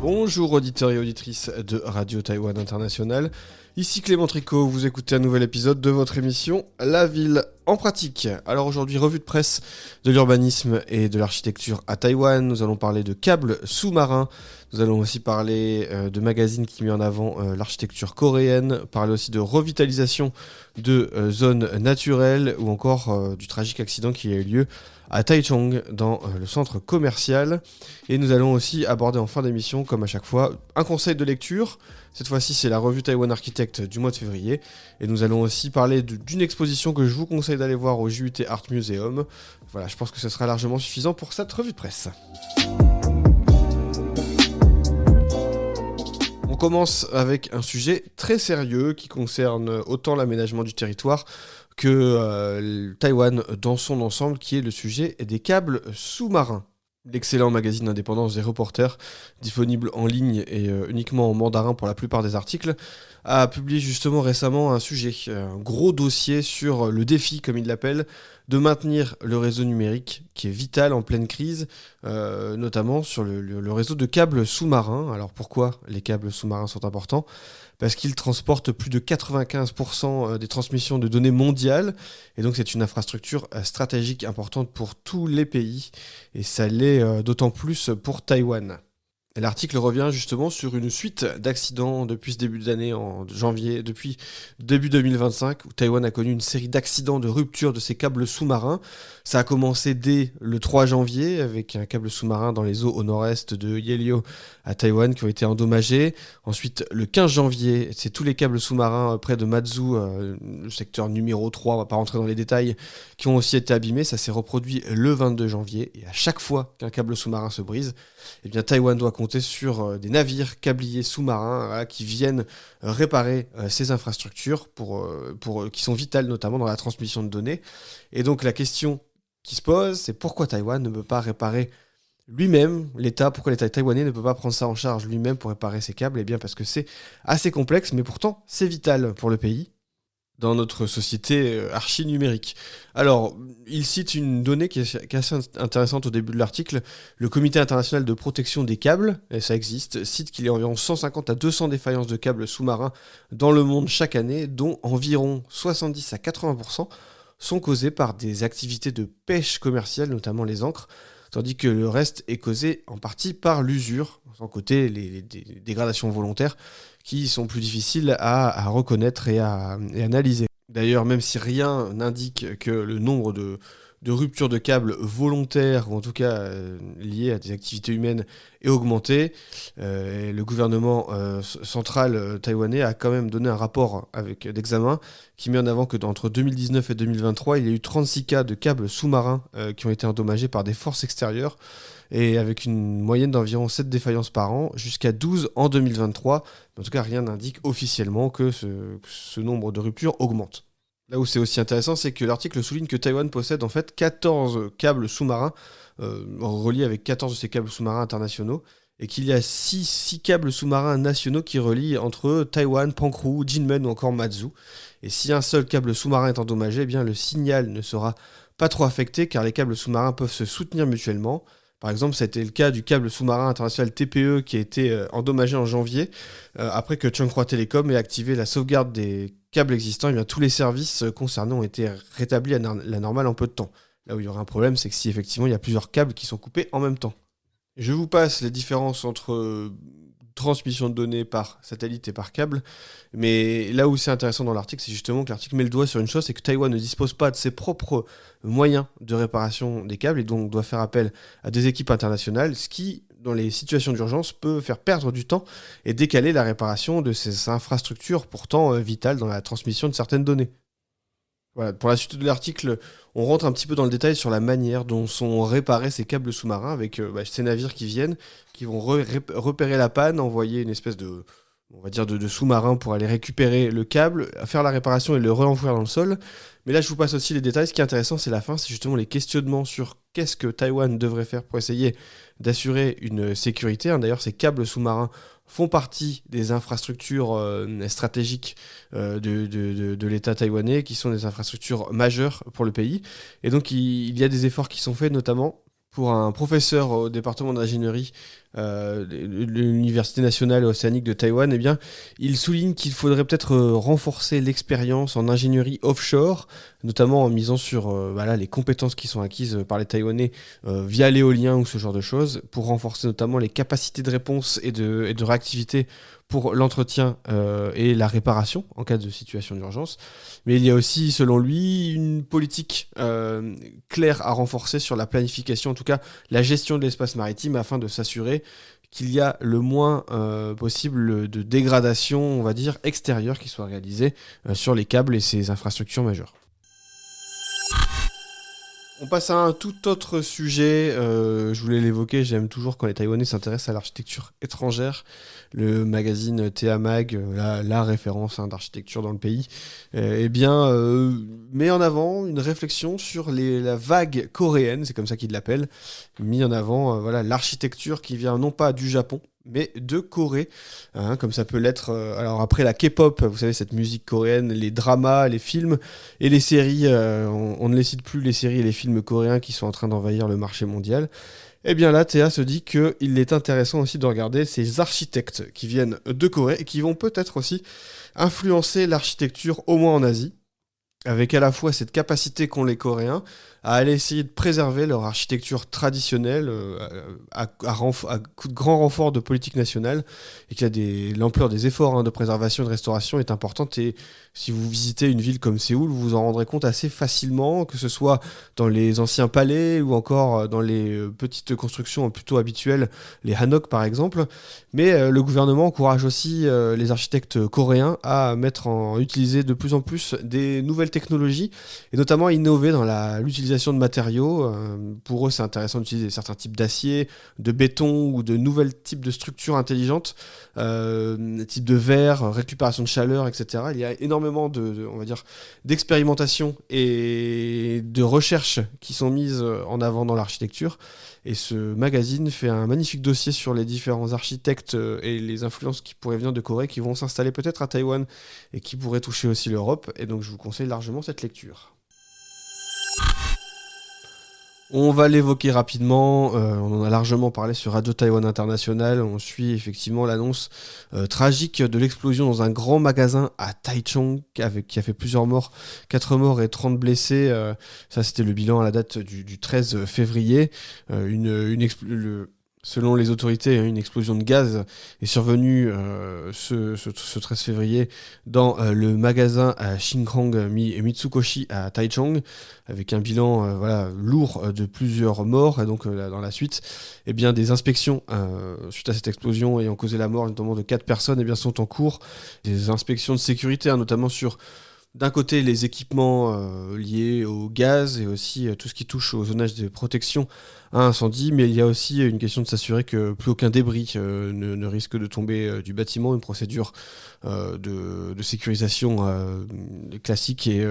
Bonjour auditeurs et auditrices de Radio Taïwan International, ici Clément Tricot, vous écoutez un nouvel épisode de votre émission La Ville en pratique. Alors aujourd'hui, revue de presse de l'urbanisme et de l'architecture à Taïwan, nous allons parler de câbles sous-marins, nous allons aussi parler de magazines qui met en avant l'architecture coréenne, parler aussi de revitalisation de zones naturelles ou encore du tragique accident qui a eu lieu à Taichung, dans le centre commercial. Et nous allons aussi aborder en fin d'émission, comme à chaque fois, un conseil de lecture. Cette fois-ci, c'est la revue Taïwan Architect du mois de février. Et nous allons aussi parler d'une exposition que je vous conseille d'aller voir au JUT Art Museum. Voilà, je pense que ce sera largement suffisant pour cette revue de presse. On commence avec un sujet très sérieux qui concerne autant l'aménagement du territoire que Taïwan dans son ensemble, qui est le sujet des câbles sous-marins. L'excellent magazine indépendant The Reporter, disponible en ligne et uniquement en mandarin pour la plupart des articles, a publié justement récemment un sujet, un gros dossier sur le défi, comme il l'appelle, de maintenir le réseau numérique qui est vital en pleine crise, notamment sur le réseau de câbles sous-marins. Alors pourquoi les câbles sous-marins sont importants ? Parce qu'ils transportent plus de 95% des transmissions de données mondiales, et donc c'est une infrastructure stratégique importante pour tous les pays, et ça l'est d'autant plus pour Taïwan. Et l'article revient justement sur une suite d'accidents depuis ce début d'année, en janvier, depuis début 2025, où Taïwan a connu une série d'accidents de rupture de ses câbles sous-marins. Ça a commencé dès le 3 janvier, avec un câble sous-marin dans les eaux au nord-est de Yelio à Taïwan qui ont été endommagés. Ensuite, le 15 janvier, c'est tous les câbles sous-marins près de Matsu, le secteur numéro 3, on va pas rentrer dans les détails, qui ont aussi été abîmés. Ça s'est reproduit le 22 janvier, et à chaque fois qu'un câble sous-marin se brise, eh bien Taïwan doit compter sur des navires câbliers sous-marins qui viennent réparer ces infrastructures qui sont vitales notamment dans la transmission de données. Et donc la question qui se pose, c'est pourquoi Taïwan ne peut pas réparer lui-même, pourquoi l'État taïwanais ne peut pas prendre ça en charge lui-même pour réparer ces câbles ? Eh bien parce que c'est assez complexe, mais pourtant c'est vital pour le pays dans notre société archi-numérique. Alors, il cite une donnée qui est assez intéressante au début de l'article. Le Comité international de protection des câbles, et ça existe, cite qu'il y a environ 150 à 200 défaillances de câbles sous-marins dans le monde chaque année, dont environ 70 à 80% sont causées par des activités de pêche commerciale, notamment les ancres, tandis que le reste est causé en partie par l'usure, sans compter les dégradations volontaires, qui sont plus difficiles à reconnaître et à analyser. D'ailleurs, même si rien n'indique que le nombre de ruptures de câbles volontaires, ou en tout cas liées à des activités humaines, est augmenté, le gouvernement central taïwanais a quand même donné un rapport d'examen qui met en avant que entre 2019 et 2023, il y a eu 36 cas de câbles sous-marins qui ont été endommagés par des forces extérieures, et avec une moyenne d'environ 7 défaillances par an, jusqu'à 12 en 2023. En tout cas, rien n'indique officiellement que ce nombre de ruptures augmente. Là où c'est aussi intéressant, c'est que l'article souligne que Taïwan possède en fait 14 câbles sous-marins, reliés avec 14 de ces câbles sous-marins internationaux, et qu'il y a 6 câbles sous-marins nationaux qui relient entre Taïwan, Pankru, Jinmen ou encore Matsu. Et si un seul câble sous-marin est endommagé, eh bien le signal ne sera pas trop affecté, car les câbles sous-marins peuvent se soutenir mutuellement. Par exemple, ça a été le cas du câble sous-marin international TPE qui a été endommagé en janvier, après que Chunghwa Telecom ait activé la sauvegarde des câbles existants. Et bien, tous les services concernés ont été rétablis à la normale en peu de temps. Là où il y aura un problème, c'est que si effectivement il y a plusieurs câbles qui sont coupés en même temps. Je vous passe les différences entre transmission de données par satellite et par câble, mais là où c'est intéressant dans l'article, c'est justement que l'article met le doigt sur une chose, c'est que Taïwan ne dispose pas de ses propres moyens de réparation des câbles et donc doit faire appel à des équipes internationales, ce qui, dans les situations d'urgence, peut faire perdre du temps et décaler la réparation de ces infrastructures pourtant vitales dans la transmission de certaines données. Voilà, pour la suite de l'article, on rentre un petit peu dans le détail sur la manière dont sont réparés ces câbles sous-marins avec ces navires qui vont repérer la panne, envoyer une espèce de, on va dire de sous-marin pour aller récupérer le câble, faire la réparation et le re-enfouir dans le sol. Mais là, je vous passe aussi les détails. Ce qui est intéressant, c'est la fin, c'est justement les questionnements sur qu'est-ce que Taïwan devrait faire pour essayer d'assurer une sécurité. D'ailleurs, ces câbles sous-marins font partie des infrastructures stratégiques de l'État taïwanais, qui sont des infrastructures majeures pour le pays. Et donc, il y a des efforts qui sont faits, notamment pour un professeur au département d'ingénierie de l'Université nationale océanique de Taïwan, eh bien, il souligne qu'il faudrait peut-être renforcer l'expérience en ingénierie offshore, notamment en misant sur voilà, les compétences qui sont acquises par les Taïwanais via l'éolien ou ce genre de choses, pour renforcer notamment les capacités de réponse et de réactivité pour l'entretien et la réparation en cas de situation d'urgence. Mais il y a aussi, selon lui, une politique claire à renforcer sur la planification, en tout cas la gestion de l'espace maritime, afin de s'assurer qu'il y a le moins possible de dégradation, on va dire, extérieure qui soit réalisée sur les câbles et ces infrastructures majeures. On passe à un tout autre sujet, je voulais l'évoquer, j'aime toujours quand les Taïwanais s'intéressent à l'architecture étrangère. Le magazine Théa Mag, la référence d'architecture dans le pays, met en avant une réflexion sur la vague coréenne, c'est comme ça qu'ils l'appellent, mis en avant voilà, l'architecture qui vient non pas du Japon, mais de Corée, comme ça peut l'être. Alors après la K-pop, vous savez, cette musique coréenne, les dramas, les films et les séries, on ne les cite plus, les séries et les films coréens qui sont en train d'envahir le marché mondial. Eh bien là, Théa se dit qu'il est intéressant aussi de regarder ces architectes qui viennent de Corée et qui vont peut-être aussi influencer l'architecture, au moins en Asie, avec à la fois cette capacité qu'ont les Coréens à aller essayer de préserver leur architecture traditionnelle à coup de grand renfort de politique nationale, et que l'ampleur des efforts de préservation et de restauration est importante. Et si vous visitez une ville comme Séoul, vous vous en rendrez compte assez facilement, que ce soit dans les anciens palais ou encore dans les petites constructions plutôt habituelles, les hanok par exemple. Mais le gouvernement encourage aussi les architectes coréens à utiliser de plus en plus des nouvelles technologies, et notamment à innover dans l'utilisation de matériaux. Pour eux, c'est intéressant d'utiliser certains types d'acier, de béton ou de nouvelles types de structures intelligentes, type de verre, récupération de chaleur, etc. Il y a énormément on va dire, d'expérimentation et de recherches qui sont mises en avant dans l'architecture. Et ce magazine fait un magnifique dossier sur les différents architectes et les influences qui pourraient venir de Corée, qui vont s'installer peut-être à Taïwan et qui pourraient toucher aussi l'Europe. Et donc je vous conseille largement cette lecture. On va l'évoquer rapidement, on en a largement parlé sur Radio Taïwan International. On suit effectivement l'annonce tragique de l'explosion dans un grand magasin à Taichung qui a fait plusieurs morts, 4 morts et 30 blessés. Ça, c'était le bilan à la date du 13 février. Selon les autorités, une explosion de gaz est survenue ce 13 février dans le magasin à Xinjiang Mitsukoshi à Taichung, avec un bilan lourd de plusieurs morts. Et donc dans la suite, des inspections suite à cette explosion ayant causé la mort notamment de 4 personnes sont en cours. Des inspections de sécurité, notamment sur d'un côté les équipements liés au gaz et aussi tout ce qui touche au zonage de protection à incendie, mais il y a aussi une question de s'assurer que plus aucun débris ne risque de tomber du bâtiment, une procédure de sécurisation classique et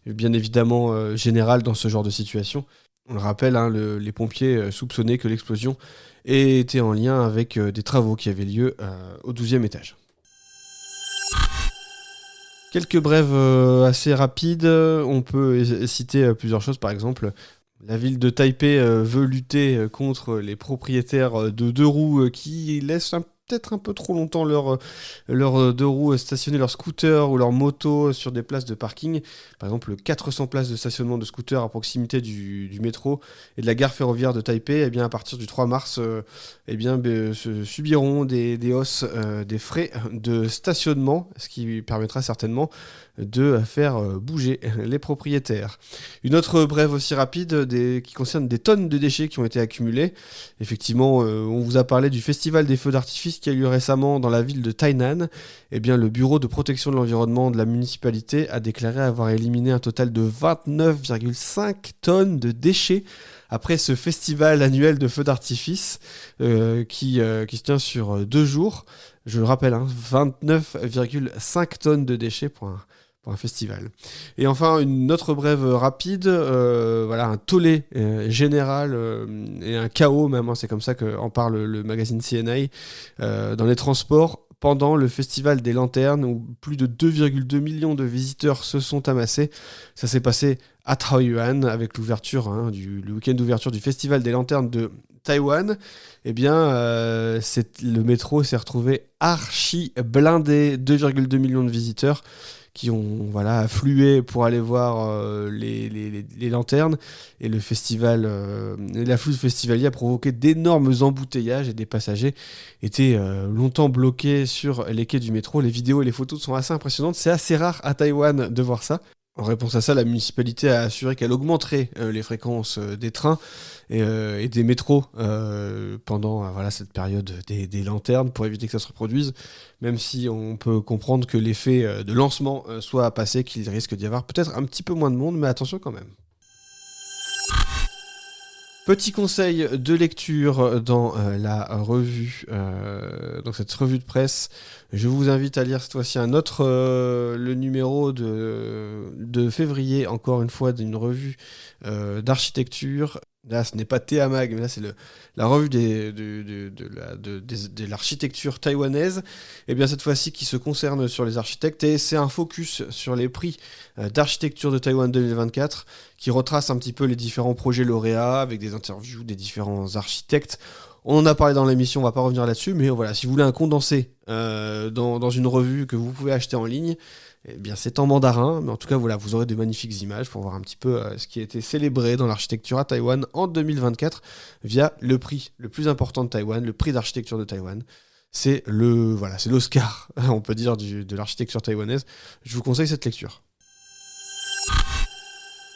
bien évidemment générale dans ce genre de situation. On le rappelle, les pompiers soupçonnaient que l'explosion était en lien avec des travaux qui avaient lieu au 12e étage. Quelques brèves assez rapides, on peut citer plusieurs choses, par exemple, la ville de Taipei veut lutter contre les propriétaires de deux roues qui laissent peut-être un peu trop longtemps leurs deux roues stationner leurs scooters ou leurs motos sur des places de parking. Par exemple, 400 places de stationnement de scooters à proximité du métro et de la gare ferroviaire de Taipei, à partir du 3 mars, subiront des hausses des frais de stationnement, ce qui permettra certainement de faire bouger les propriétaires. Une autre brève aussi rapide qui concerne des tonnes de déchets qui ont été accumulés. Effectivement, on vous a parlé du festival des feux d'artifice qui a eu lieu récemment dans la ville de Tainan. Le bureau de protection de l'environnement de la municipalité a déclaré avoir éliminé un total de 29,5 tonnes de déchets après ce festival annuel de feux d'artifice qui se tient sur 2 jours. Je le rappelle, 29,5 tonnes de déchets pour un festival. Et enfin, une autre brève rapide, un tollé général et un chaos même, c'est comme ça qu'en parle le magazine CNA, dans les transports pendant le Festival des Lanternes, où plus de 2,2 millions de visiteurs se sont amassés. Ça s'est passé à Taïwan, avec l'ouverture, le week-end d'ouverture du Festival des Lanternes de Taïwan. Eh bien, le métro s'est retrouvé archi blindé, 2,2 millions de visiteurs qui ont afflué pour aller voir les lanternes. Et le festival, l'afflux festivalier a provoqué d'énormes embouteillages et des passagers étaient longtemps bloqués sur les quais du métro. Les vidéos et les photos sont assez impressionnantes. C'est assez rare à Taïwan de voir ça. En réponse à ça, la municipalité a assuré qu'elle augmenterait les fréquences des trains et des métros pendant cette période des lanternes pour éviter que ça se reproduise, même si on peut comprendre que l'effet de lancement soit passé, qu'il risque d'y avoir peut-être un petit peu moins de monde, mais attention quand même. Petit conseil de lecture dans la revue, dans cette revue de presse. Je vous invite à lire cette fois-ci le numéro de février, encore une fois, d'une revue d'architecture. Là, ce n'est pas Théamag, mais là, c'est la revue de l'architecture taïwanaise. Et bien, cette fois-ci, qui se concerne sur les architectes. Et c'est un focus sur les prix d'architecture de Taïwan 2024, qui retrace un petit peu les différents projets lauréats, avec des interviews des différents architectes. On en a parlé dans l'émission, on va pas revenir là-dessus, mais voilà, si vous voulez un condensé dans une revue que vous pouvez acheter en ligne, eh bien c'est en mandarin, mais en tout cas voilà, vous aurez de magnifiques images pour voir un petit peu ce qui a été célébré dans l'architecture à Taïwan en 2024 via le prix le plus important de Taïwan, le prix d'architecture de Taïwan. C'est l'Oscar, on peut dire, de l'architecture taïwanaise. Je vous conseille cette lecture.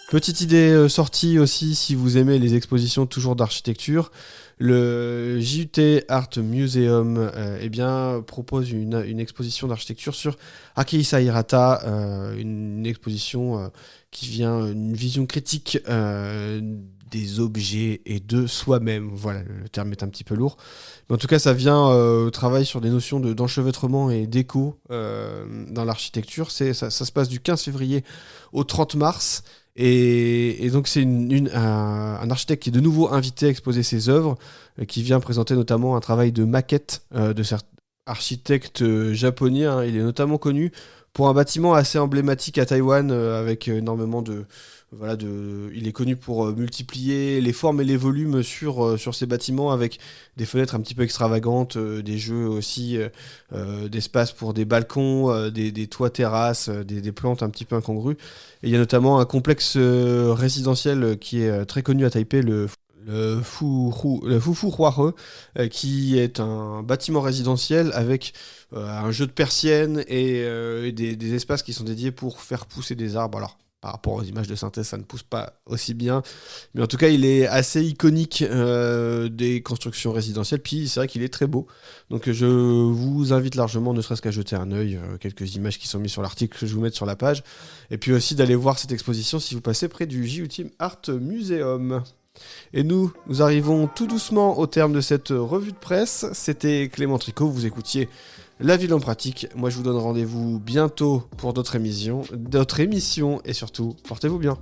Petite idée sortie aussi, si vous aimez les expositions toujours d'architecture, le JUT Art Museum propose une exposition d'architecture sur Akihisa Hirata, une exposition qui vient, une vision critique des objets et de soi-même. Voilà, le terme est un petit peu lourd. Mais en tout cas, ça vient travailler sur des notions d'enchevêtrement et d'écho dans l'architecture. Ça se passe du 15 février au 30 mars. Et donc c'est un architecte qui est de nouveau invité à exposer ses œuvres, qui vient présenter notamment un travail de maquette de certains architectes japonais. Il est notamment connu pour un bâtiment assez emblématique à Taïwan, avec énormément il est connu pour multiplier les formes et les volumes sur ces bâtiments, avec des fenêtres un petit peu extravagantes, des jeux aussi d'espace pour des balcons, des toits terrasses, des plantes un petit peu incongrues. Et il y a notamment un complexe résidentiel qui est très connu à Taipei, le Fufu Huahe, qui est un bâtiment résidentiel avec un jeu de persiennes et des espaces qui sont dédiés pour faire pousser des arbres. Alors, par rapport aux images de synthèse, ça ne pousse pas aussi bien. Mais en tout cas, il est assez iconique des constructions résidentielles. Puis c'est vrai qu'il est très beau. Donc je vous invite largement, ne serait-ce qu'à jeter un œil. Quelques images qui sont mises sur l'article que je vous mets sur la page. Et puis aussi d'aller voir cette exposition si vous passez près du JUT Art Museum. Et nous arrivons tout doucement au terme de cette revue de presse. C'était Clément Tricot, vous écoutiez La Ville en Pratique. Moi, je vous donne rendez-vous bientôt pour d'autres émissions, et surtout, portez-vous bien.